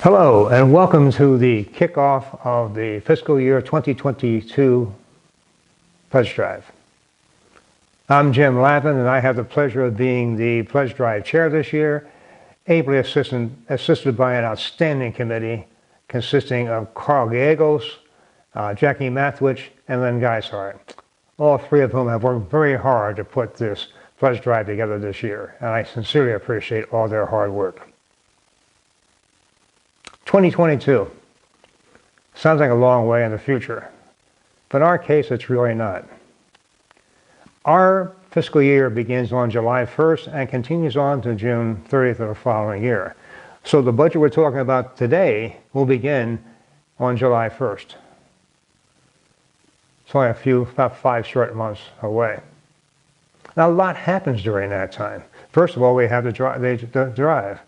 Hello, and welcome to the kickoff of the fiscal year 2022 Pledge Drive. I'm Jim Lavin, and I have the pleasure of being the Pledge Drive chair this year, ably assisted by an outstanding committee consisting of Carl Gallegos, Jackie Mathwich, and Lynn Geishart, all three of whom have worked very hard to put this Pledge Drive together this year, and I sincerely appreciate all their hard work. 2022 sounds like a long way in the future, but in our case it's really not. Our fiscal year begins on July 1st and continues on to June 30th of the following year. So the budget we're talking about today will begin on July 1st. It's only about 5 short months away. Now a lot happens during that time. First of all, we have the drive.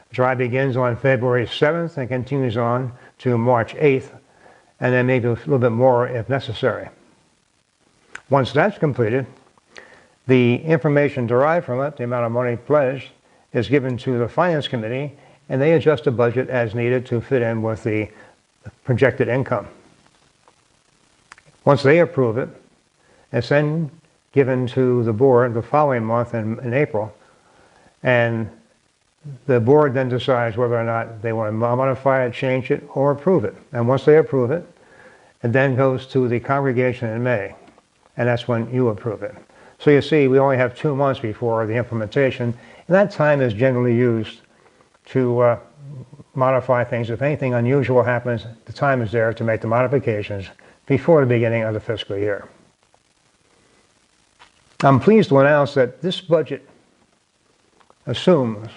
The drive begins on February 7th and continues on to March 8th, and then maybe a little bit more if necessary. Once that's completed, the information derived from it, the amount of money pledged, is given to the Finance Committee, and they adjust the budget as needed to fit in with the projected income. Once they approve it, it's then given to the board the following month in April, and the board then decides whether or not they want to modify it, change it, or approve it. And once they approve it, it then goes to the congregation in May, and that's when you approve it. So you see, we only have 2 months before the implementation, and that time is generally used to modify things. If anything unusual happens, the time is there to make the modifications before the beginning of the fiscal year. I'm pleased to announce that this budget assumes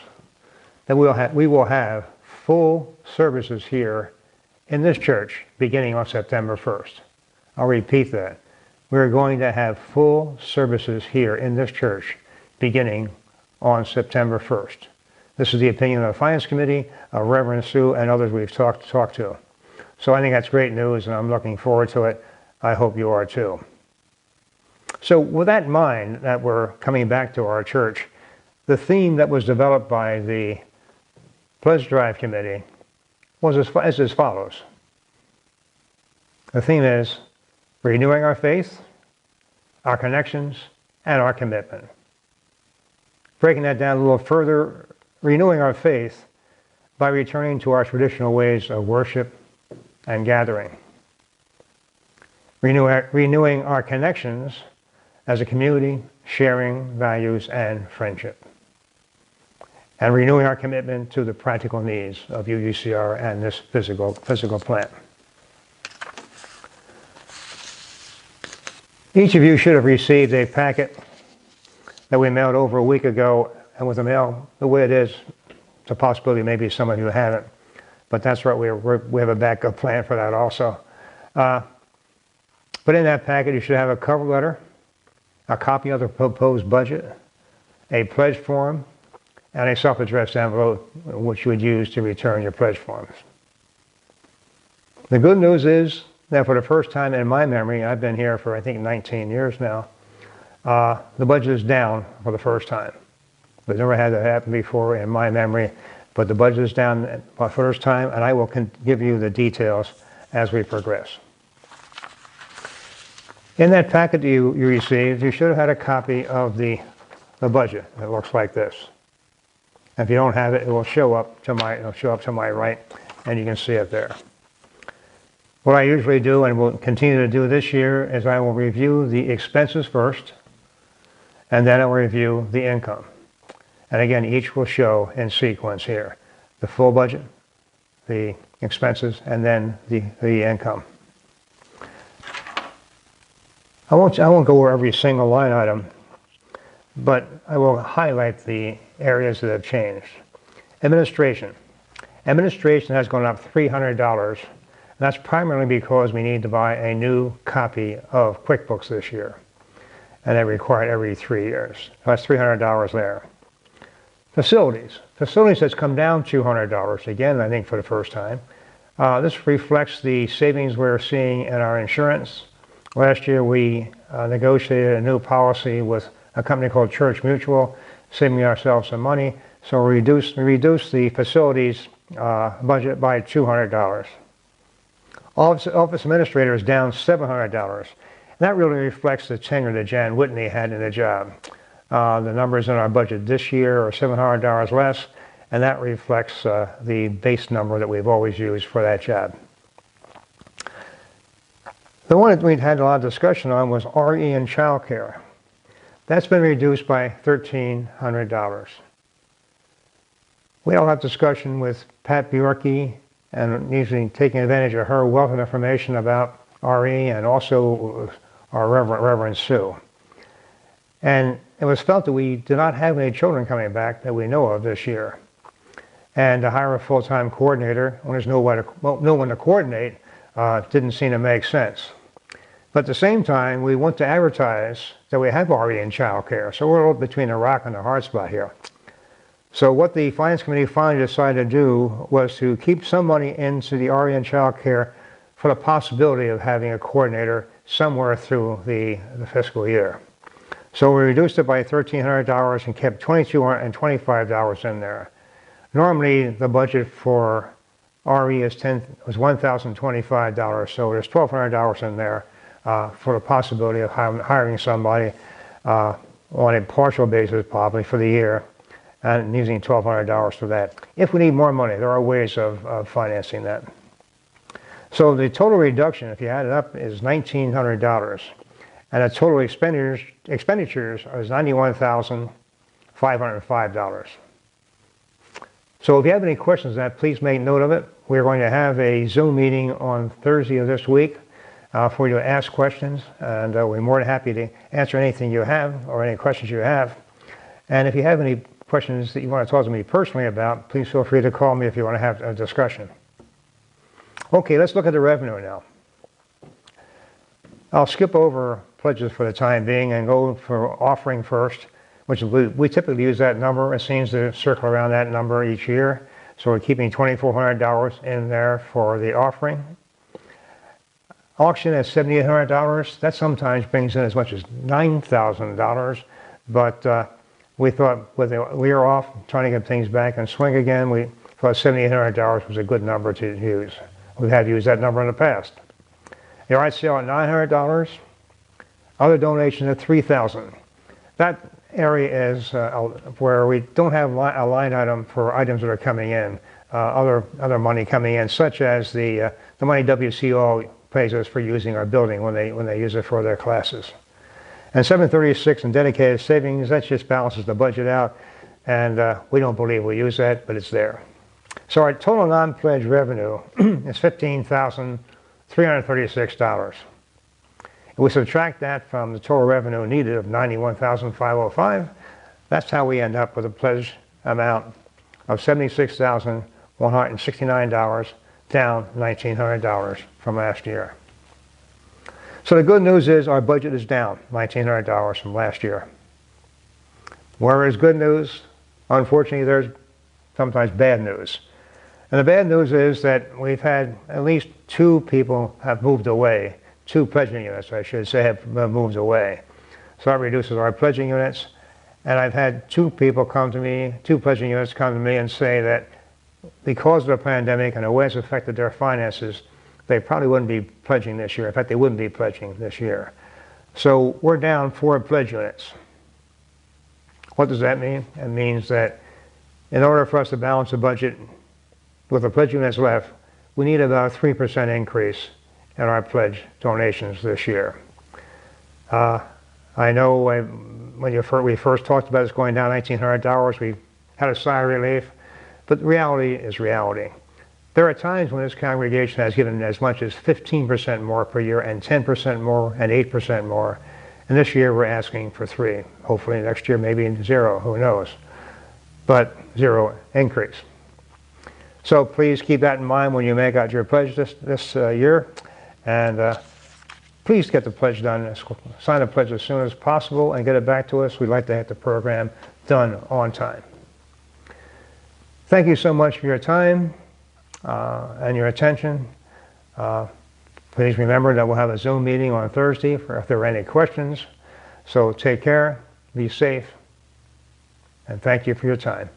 that we will have full services here in this church beginning on September 1st. I'll repeat that. We're going to have full services here in this church beginning on September 1st. This is the opinion of the Finance Committee, of Reverend Sue, and others we've talked to. So I think that's great news, and I'm looking forward to it. I hope you are too. So with that in mind, that we're coming back to our church, the theme that was developed by the Pledge Drive Committee was as follows. The theme is renewing our faith, our connections, and our commitment. Breaking that down a little further, renewing our faith by returning to our traditional ways of worship and gathering. Renewing our connections as a community, sharing values and friendship. And renewing our commitment to the practical needs of UUCR and this physical plant. Each of you should have received a packet that we mailed over a week ago, and with the mail the way it is, it's a possibility maybe some of you haven't, but that's right, we have a backup plan for that also. But in that packet you should have a cover letter, a copy of the proposed budget, a pledge form, and a self-addressed envelope which you would use to return your pledge forms. The good news is that for the first time in my memory, I've been here for I think 19 years now, the budget is down for the first time. We've never had that happen before in my memory, but the budget is down for the first time, and I will give you the details as we progress. In that packet you received, you should have had a copy of the budget. It looks like this. If you don't have it, it will show up to my right, and you can see it there. What I usually do, and will continue to do this year, is I will review the expenses first, and then I will review the income. And again, each will show in sequence here. The full budget, the expenses, and then the income. I won't go over every single line item, but I will highlight the areas that have changed. Administration. Administration has gone up $300. And that's primarily because we need to buy a new copy of QuickBooks this year. And they're required every 3 years. So that's $300 there. Facilities. Facilities has come down $200 again, I think for the first time. This reflects the savings we're seeing in our insurance. Last year we negotiated a new policy with a company called Church Mutual, saving ourselves some money. So we reduced the facilities budget by $200. Office administrator is down $700. That really reflects the tenure that Jan Whitney had in the job. The numbers in our budget this year are $700 less, and that reflects the base number that we've always used for that job. The one that we'd had a lot of discussion on was RE and child care. That's been reduced by $1,300. We had a lot of discussion with Pat Bjorky and usually taking advantage of her wealth of information about RE and also our Reverend Sue. And it was felt that we did not have any children coming back that we know of this year. And to hire a full-time coordinator when there's no one to coordinate didn't seem to make sense. But at the same time, we want to advertise that we have RE in child care. So we're a little between a rock and a hard spot here. So what the Finance Committee finally decided to do was to keep some money into the RE and child care for the possibility of having a coordinator somewhere through the fiscal year. So we reduced it by $1,300 and kept $2,225 in there. Normally, the budget for RE was $1,025, so there's $1,200 in there for the possibility of hiring somebody on a partial basis, probably for the year, and using $1,200 for that. If we need more money, there are ways of financing that. So the total reduction, if you add it up, is $1,900, and the total expenditures is $91,505. So if you have any questions on that, please make note of it. We're going to have a Zoom meeting on Thursday of this week for you to ask questions, and we're more than happy to answer anything you have or any questions you have. And if you have any questions that you want to talk to me personally about, please feel free to call me if you want to have a discussion. Okay, let's look at the revenue now. I'll skip over pledges for the time being and go for offering first, which we typically use that number. It seems to circle around that number each year. So we're keeping $2,400 in there for the offering. Auction at $7,800. That sometimes brings in as much as $9,000, but we thought with the year off, trying to get things back in swing again, we thought $7,800 was a good number to use. We've had to use that number in the past. The yard sale at $900. Other donations at $3,000. That area is where we don't have a line item for items that are coming in, other money coming in, such as the money WCO pays us for using our building when they use it for their classes. And $736 in dedicated savings, that just balances the budget out, and we don't believe we use that, but it's there. So our total non-pledge revenue is $15,336. If we subtract that from the total revenue needed of $91,505, that's how we end up with a pledge amount of $76,169, down $1,900 from last year. So the good news is our budget is down $1,900 from last year. Where is good news? Unfortunately, there's sometimes bad news. And the bad news is that we've had at least 2 people have moved away. 2 pledging units, I should say, have moved away. So that reduces our pledging units. And I've had 2 people come to me, 2 pledging units come to me and say that because of the pandemic and the way it's affected their finances, they probably wouldn't be pledging this year. In fact, they wouldn't be pledging this year. So we're down 4 pledge units. What does that mean? It means that in order for us to balance the budget with the pledge units left, we need about a 3% increase in our pledge donations this year. I know when we first talked about this going down $1,900, we had a sigh of relief, but reality is reality. There are times when this congregation has given as much as 15% more per year, and 10% more, and 8% more. And this year we're asking for 3. Hopefully next year maybe 0, who knows. But 0 increase. So please keep that in mind when you make out your pledge this year. And please get the pledge done, sign the pledge as soon as possible and get it back to us. We'd like to have the program done on time. Thank you so much for your time and your attention. Please remember that we'll have a Zoom meeting on Thursday if there are any questions. So take care, be safe, and thank you for your time.